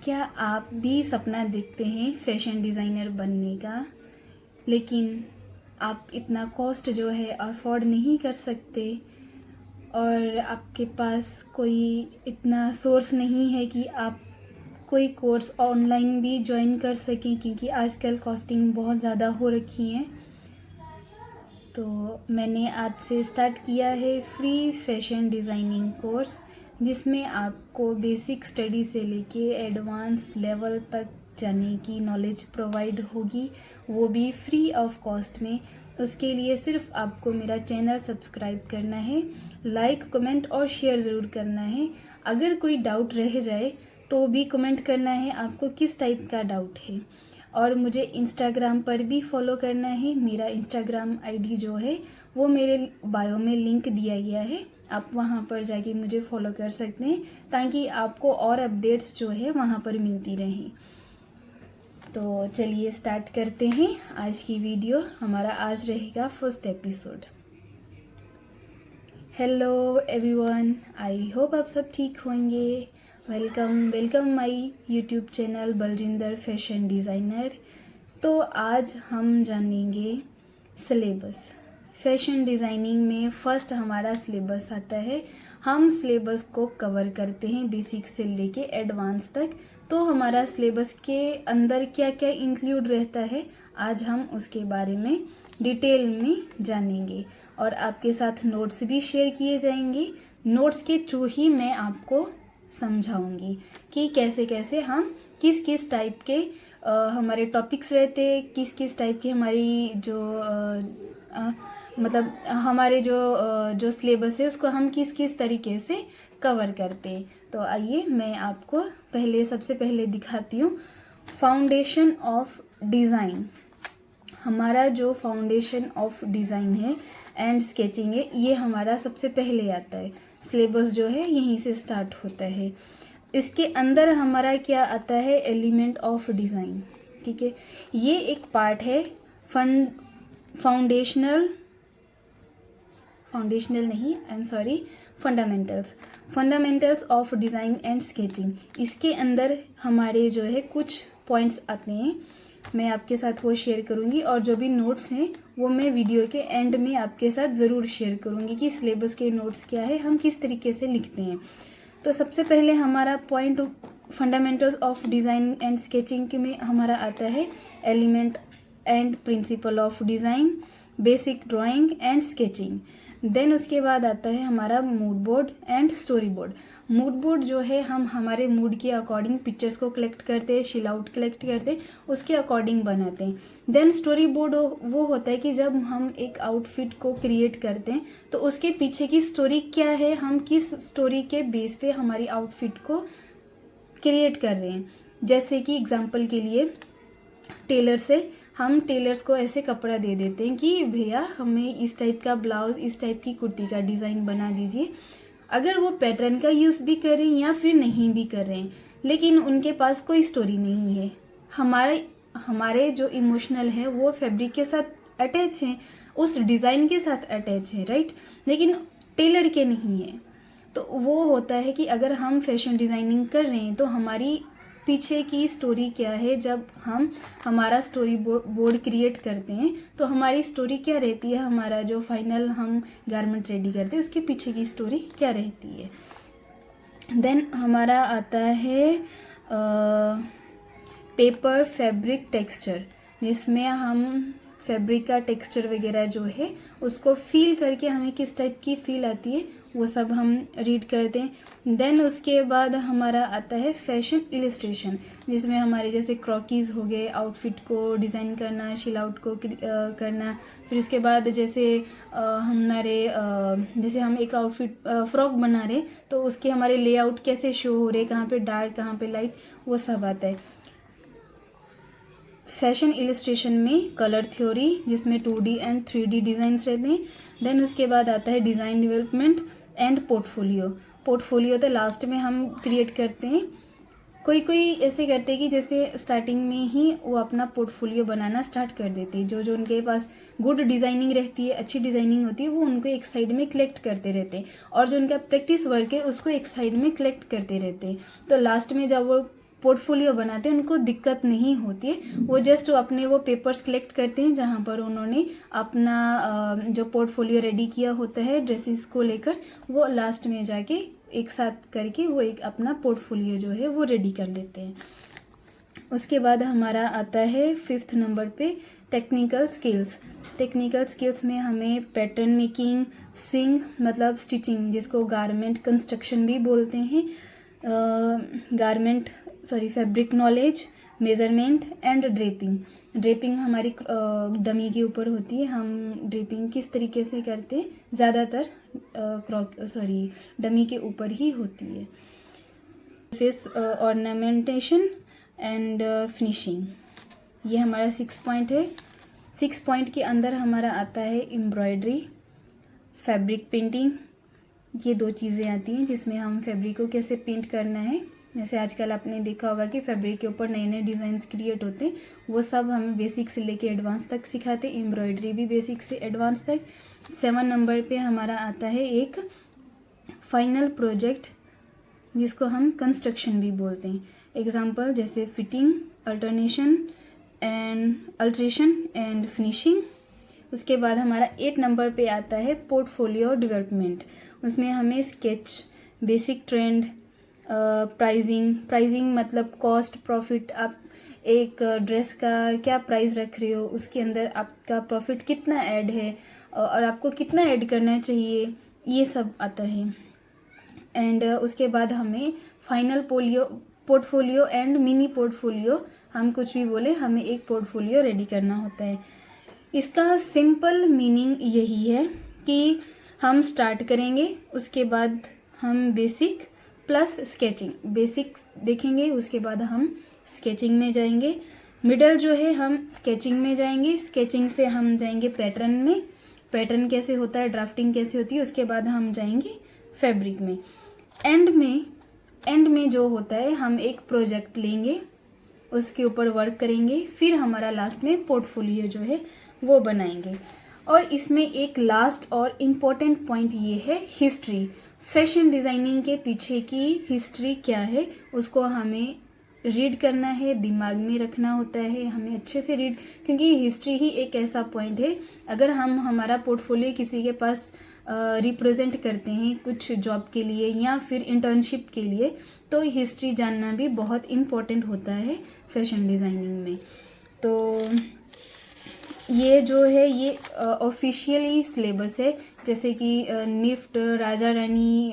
क्या आप भी सपना देखते हैं फैशन डिज़ाइनर बनने का, लेकिन आप इतना कॉस्ट जो है अफोर्ड नहीं कर सकते और आपके पास कोई इतना सोर्स नहीं है कि आप कोई कोर्स ऑनलाइन भी ज्वाइन कर सकें, क्योंकि आजकल कॉस्टिंग बहुत ज़्यादा हो रखी है। तो मैंने आज से स्टार्ट किया है फ्री फैशन डिज़ाइनिंग कोर्स, जिसमें आपको बेसिक स्टडी से लेके एडवांस लेवल तक जाने की नॉलेज प्रोवाइड होगी, वो भी फ्री ऑफ कॉस्ट में। उसके लिए सिर्फ आपको मेरा चैनल सब्सक्राइब करना है, लाइक कमेंट और शेयर ज़रूर करना है। अगर कोई डाउट रह जाए तो भी कमेंट करना है आपको किस टाइप का डाउट है। और मुझे इंस्टाग्राम पर भी फॉलो करना है। मेरा इंस्टाग्राम आईडी जो है वो मेरे बायो में लिंक दिया गया है, आप वहाँ पर जाके मुझे फॉलो कर सकते हैं, ताकि आपको और अपडेट्स जो है वहाँ पर मिलती रहें। तो चलिए स्टार्ट करते हैं आज की वीडियो। हमारा आज रहेगा first episode. Hello everyone, I hope आप सब ठीक होंगे। Welcome my YouTube channel Baljinder fashion designer. तो आज हम जानेंगे सिलेबस। फैशन डिज़ाइनिंग में फ़र्स्ट हमारा सिलेबस आता है। हम सिलेबस को कवर करते हैं बेसिक से लेके एडवांस तक। तो हमारा सिलेबस के अंदर क्या क्या इंक्लूड रहता है, आज हम उसके बारे में डिटेल में जानेंगे और आपके साथ नोट्स भी शेयर किए जाएंगे। नोट्स के थ्रू ही मैं आपको समझाऊंगी कि कैसे कैसे हम किस किस टाइप के हमारे टॉपिक्स रहते, किस किस टाइप की हमारी जो मतलब हमारे जो सिलेबस है उसको हम किस किस तरीके से कवर करते हैं। तो आइए मैं आपको सबसे पहले दिखाती हूँ फाउंडेशन ऑफ डिज़ाइन। हमारा जो फाउंडेशन ऑफ डिज़ाइन है एंड स्केचिंग है, ये हमारा सबसे पहले आता है। सिलेबस जो है यहीं से स्टार्ट होता है। इसके अंदर हमारा क्या आता है, एलिमेंट ऑफ डिज़ाइन। ठीक है, ये एक पार्ट है fundamentals of design and sketching. इसके अंदर हमारे जो है कुछ पॉइंट्स आते हैं, मैं आपके साथ वो शेयर करूँगी, और जो भी नोट्स हैं वो मैं वीडियो के एंड में आपके साथ ज़रूर शेयर करूँगी कि सिलेबस के नोट्स क्या है, हम किस तरीके से लिखते हैं। तो सबसे पहले हमारा point fundamentals of design and sketching के में हमारा आता है element and principle of design, basic drawing and sketching. Then उसके बाद आता है हमारा mood board and story board. Mood board जो है हम हमारे मूड के अकॉर्डिंग पिक्चर्स को कलेक्ट करते हैं, शिल आउट कलेक्ट करते हैं, उसके अकॉर्डिंग बनाते हैं। देन स्टोरी बोर्ड वो होता है कि जब हम एक आउटफिट को क्रिएट करते हैं तो उसके पीछे की स्टोरी क्या है, हम किस स्टोरी के बेस पे हमारी आउटफिट को क्रिएट कर रहे हैं। जैसे कि एग्जांपल के लिए हम टेलर्स को ऐसे कपड़ा दे देते हैं कि भैया हमें इस टाइप का ब्लाउज, इस टाइप की कुर्ती का डिज़ाइन बना दीजिए। अगर वो पैटर्न का यूज़ भी करें या फिर नहीं भी कर रहे हैं, लेकिन उनके पास कोई स्टोरी नहीं है, हमारे जो इमोशनल है वो फैब्रिक के साथ अटैच है, उस डिज़ाइन के साथ अटैच है, राइट, लेकिन टेलर के नहीं है। तो वो होता है कि अगर हम फैशन डिज़ाइनिंग कर रहे हैं तो हमारी पीछे की स्टोरी क्या है। जब हम हमारा स्टोरी बोर्ड क्रिएट करते हैं तो हमारी स्टोरी क्या रहती है, हमारा जो फाइनल हम गारमेंट रेडी करते हैं उसके पीछे की स्टोरी क्या रहती है। देन हमारा आता है पेपर फैब्रिक टेक्सचर, जिसमें हम फैब्रिक का टेक्सचर वगैरह जो है उसको फील करके हमें किस टाइप की फील आती है वो सब हम रीड करते हैं। देन उसके बाद हमारा आता है फैशन इलस्ट्रेशन, जिसमें हमारे जैसे क्रॉकीज़ हो गए, आउटफिट को डिज़ाइन करना, शिल आउट को करना। फिर उसके बाद जैसे जैसे हम एक आउटफिट फ्रॉक बना रहे तो उसके हमारे लेआउट कैसे शो हो रहे, कहाँ पे डार्क कहाँ पे लाइट, वो सब आता है। फैशन इलस्ट्रेशन में कलर थ्योरी, जिसमें 2D एंड 3D डिज़ाइंस रहते हैं। देन उसके बाद आता है डिज़ाइन डेवलपमेंट एंड पोर्टफोलियो तो लास्ट में हम क्रिएट करते हैं। कोई ऐसे करते हैं कि जैसे स्टार्टिंग में ही वो अपना पोर्टफोलियो बनाना स्टार्ट कर देते हैं। जो उनके पास गुड डिज़ाइनिंग रहती है, अच्छी डिज़ाइनिंग होती है, वो उनको एक साइड में कलेक्ट करते रहते हैं, और जो उनका प्रैक्टिस वर्क है उसको एक साइड में कलेक्ट करते रहते हैं। तो लास्ट में जब वो पोर्टफोलियो बनाते हैं उनको दिक्कत नहीं होती है। वो जस्ट अपने वो पेपर्स कलेक्ट करते हैं जहाँ पर उन्होंने अपना जो पोर्टफोलियो रेडी किया होता है ड्रेसेस को लेकर, वो लास्ट में जाके एक साथ करके वो एक अपना पोर्टफोलियो जो है वो रेडी कर लेते हैं। उसके बाद हमारा आता है 5th नंबर पे टेक्निकल स्किल्स। टेक्निकल स्किल्स में हमें पैटर्न मेकिंग, स्विंग मतलब स्टिचिंग जिसको गारमेंट कंस्ट्रक्शन भी बोलते हैं, fabric knowledge, measurement and draping. Draping हमारी डमी के ऊपर होती है, हम ड्रेपिंग किस तरीके से करते हैं, ज़्यादातर डमी के ऊपर ही होती है। फेस ऑर्नामेंटेशन एंड फिनिशिंग, ये हमारा 6 पॉइंट है। 6 पॉइंट के अंदर हमारा आता है एम्ब्रॉयडरी, फैब्रिक पेंटिंग। ये 2 चीज़ें आती हैं जिसमें हम फैब्रिक को कैसे पेंट करना है। जैसे आजकल आपने देखा होगा कि फैब्रिक के ऊपर नए नए डिज़ाइंस क्रिएट होते हैं, वो सब हमें बेसिक से लेके एडवांस तक सिखाते हैं, एम्ब्रॉयडरी भी बेसिक से एडवांस तक। 7 नंबर पे हमारा आता है एक फाइनल प्रोजेक्ट जिसको हम कंस्ट्रक्शन भी बोलते हैं। एग्जाम्पल जैसे फिटिंग, अल्टरेशन एंड फिनिशिंग। उसके बाद हमारा 8 नंबर पे आता है पोर्टफोलियो डेवलपमेंट। उसमें हमें स्केच, बेसिक ट्रेंड, प्राइजिंग मतलब कॉस्ट प्रॉफिट, आप एक ड्रेस का क्या प्राइस रख रहे हो, उसके अंदर आपका प्रॉफिट कितना ऐड है और आपको कितना ऐड करना चाहिए, ये सब आता है। एंड उसके बाद हमें final portfolio and mini portfolio, हम कुछ भी बोले, हमें एक पोर्टफोलियो रेडी करना होता है। इसका सिंपल मीनिंग यही है कि हम स्टार्ट करेंगे, उसके बाद हम बेसिक प्लस स्केचिंग, बेसिक देखेंगे, उसके बाद हम स्केचिंग में जाएंगे। मिडल जो है हम स्केचिंग में जाएंगे, स्केचिंग से हम जाएंगे पैटर्न में, पैटर्न कैसे होता है, ड्राफ्टिंग कैसे होती है, उसके बाद हम जाएंगे फैब्रिक में। एंड में जो होता है हम एक प्रोजेक्ट लेंगे, उसके ऊपर वर्क करेंगे, फिर हमारा लास्ट में पोर्टफोलियो जो है वो बनाएंगे। और इसमें एक लास्ट और इम्पॉर्टेंट पॉइंट ये है हिस्ट्री। फैशन डिज़ाइनिंग के पीछे की हिस्ट्री क्या है उसको हमें रीड करना है, दिमाग में रखना होता है हमें अच्छे से रीड, क्योंकि हिस्ट्री ही एक ऐसा पॉइंट है, अगर हम हमारा पोर्टफोलियो किसी के पास रिप्रेजेंट करते हैं कुछ जॉब के लिए या फिर इंटर्नशिप के लिए, तो हिस्ट्री जानना भी बहुत इम्पोर्टेंट होता है फैशन डिज़ाइनिंग में। तो ये जो है ये ऑफिशियली सिलेबस है, जैसे कि निफ्ट, राजा रानी,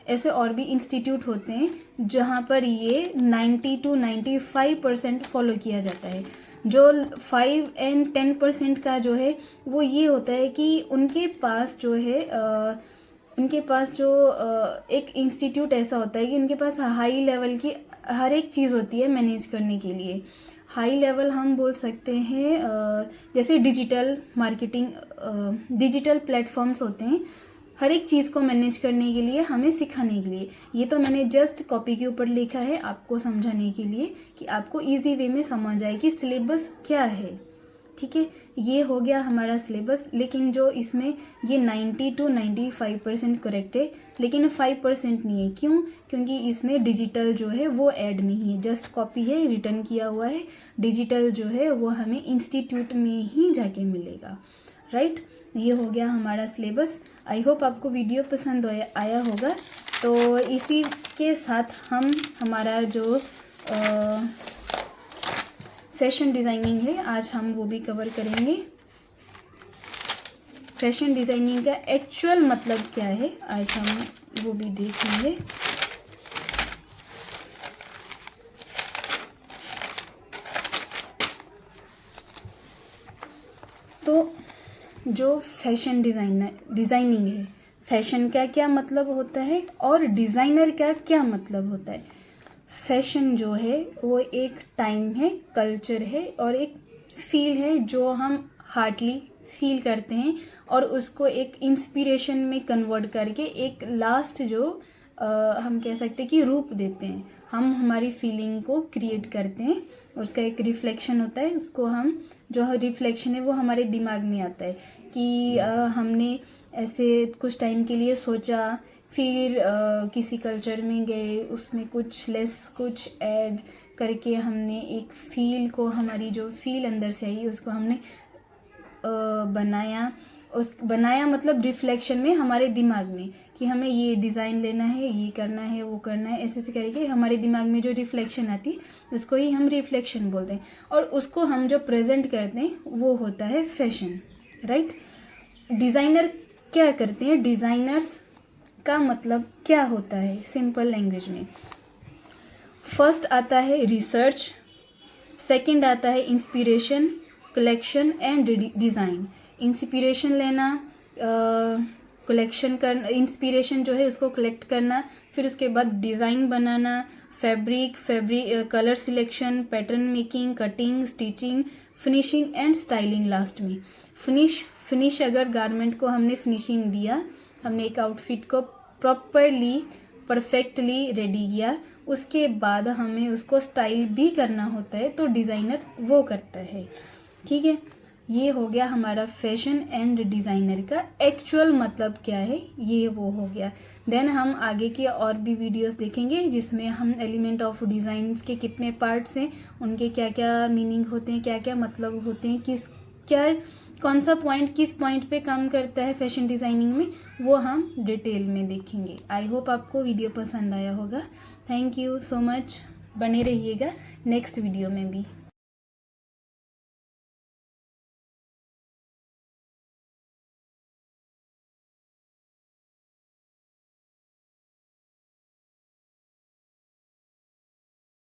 ऐसे और भी इंस्टीट्यूट होते हैं जहाँ पर ये 90 to 95% फॉलो किया जाता है। जो 5 and 10% का जो है वो ये होता है कि उनके पास जो है एक इंस्टीट्यूट ऐसा होता है कि उनके पास हाई लेवल की हर एक चीज़ होती है मैनेज करने के लिए। हाई लेवल हम बोल सकते हैं जैसे डिजिटल मार्केटिंग, डिजिटल प्लेटफॉर्म्स होते हैं हर एक चीज़ को मैनेज करने के लिए, हमें सिखाने के लिए। ये तो मैंने जस्ट कॉपी के ऊपर लिखा है आपको समझाने के लिए कि आपको इजी वे में समझ आए कि सिलेबस क्या है। ठीक है, ये हो गया हमारा सिलेबस। लेकिन जो इसमें ये 90 to 95% करेक्ट है, लेकिन 5% नहीं है। क्यों? क्योंकि इसमें डिजिटल जो है वो ऐड नहीं है, जस्ट कॉपी है, रिटर्न किया हुआ है। डिजिटल जो है वो हमें इंस्टीट्यूट में ही जाके मिलेगा। राइट, ये हो गया हमारा सिलेबस। आई होप आपको वीडियो पसंद आया होगा। तो इसी के साथ हम हमारा जो फैशन डिज़ाइनिंग है आज हम वो भी कवर करेंगे। फैशन डिज़ाइनिंग का एक्चुअल मतलब क्या है आज हम वो भी देखेंगे। तो जो फैशन डिज़ाइनिंग है, फैशन का क्या मतलब होता है और डिज़ाइनर का क्या मतलब होता है। फैशन जो है वो एक टाइम है, कल्चर है और एक फील है जो हम हार्टली फील करते हैं और उसको एक इंस्पिरेशन में कन्वर्ट करके एक लास्ट जो हम कह सकते हैं कि रूप देते हैं। हम हमारी फीलिंग को क्रिएट करते हैं, उसका एक रिफ्लेक्शन होता है। उसको हम जो रिफ्लेक्शन है वो हमारे दिमाग में आता है कि हमने ऐसे कुछ टाइम के लिए सोचा, फिर किसी कल्चर में गए, उसमें कुछ लेस कुछ ऐड करके हमने एक फील को, हमारी जो फील अंदर से आई उसको हमने बनाया मतलब रिफ्लेक्शन में हमारे दिमाग में कि हमें ये डिज़ाइन लेना है, ये करना है, वो करना है, ऐसे ऐसे करके हमारे दिमाग में जो रिफ्लेक्शन आती है उसको ही हम रिफ्लेक्शन बोलते हैं। और उसको हम जो प्रेजेंट करते हैं वो होता है फैशन, राइट। डिज़ाइनर क्या करते हैं, डिज़ाइनर्स का मतलब क्या होता है सिंपल लैंग्वेज में। फर्स्ट आता है रिसर्च, सेकंड आता है inspiration, collection and design. Inspiration लेना, कलेक्शन करना, इंस्पिरेशन जो है उसको कलेक्ट करना, फिर उसके बाद design banana, fabric colour selection, pattern making, cutting, stitching, finishing and styling last में। फिनिश अगर गारमेंट को हमने फिनिशिंग दिया, हमने एक आउटफिट को प्रॉपरली परफेक्टली रेडी किया, उसके बाद हमें उसको स्टाइल भी करना होता है, तो डिज़ाइनर वो करता है, ठीक है। ये हो गया हमारा फैशन एंड डिज़ाइनर का एक्चुअल मतलब क्या है, ये वो हो गया। देन हम आगे के और भी वीडियोस देखेंगे जिसमें हम एलिमेंट ऑफ डिज़ाइंस के कितने पार्ट्स हैं, उनके क्या क्या मीनिंग होते हैं, क्या क्या मतलब होते हैं, कौन सा पॉइंट किस पॉइंट पे काम करता है फैशन डिज़ाइनिंग में, वो हम डिटेल में देखेंगे। आई होप आपको वीडियो पसंद आया होगा। थैंक यू सो मच, बने रहिएगा नेक्स्ट वीडियो में भी।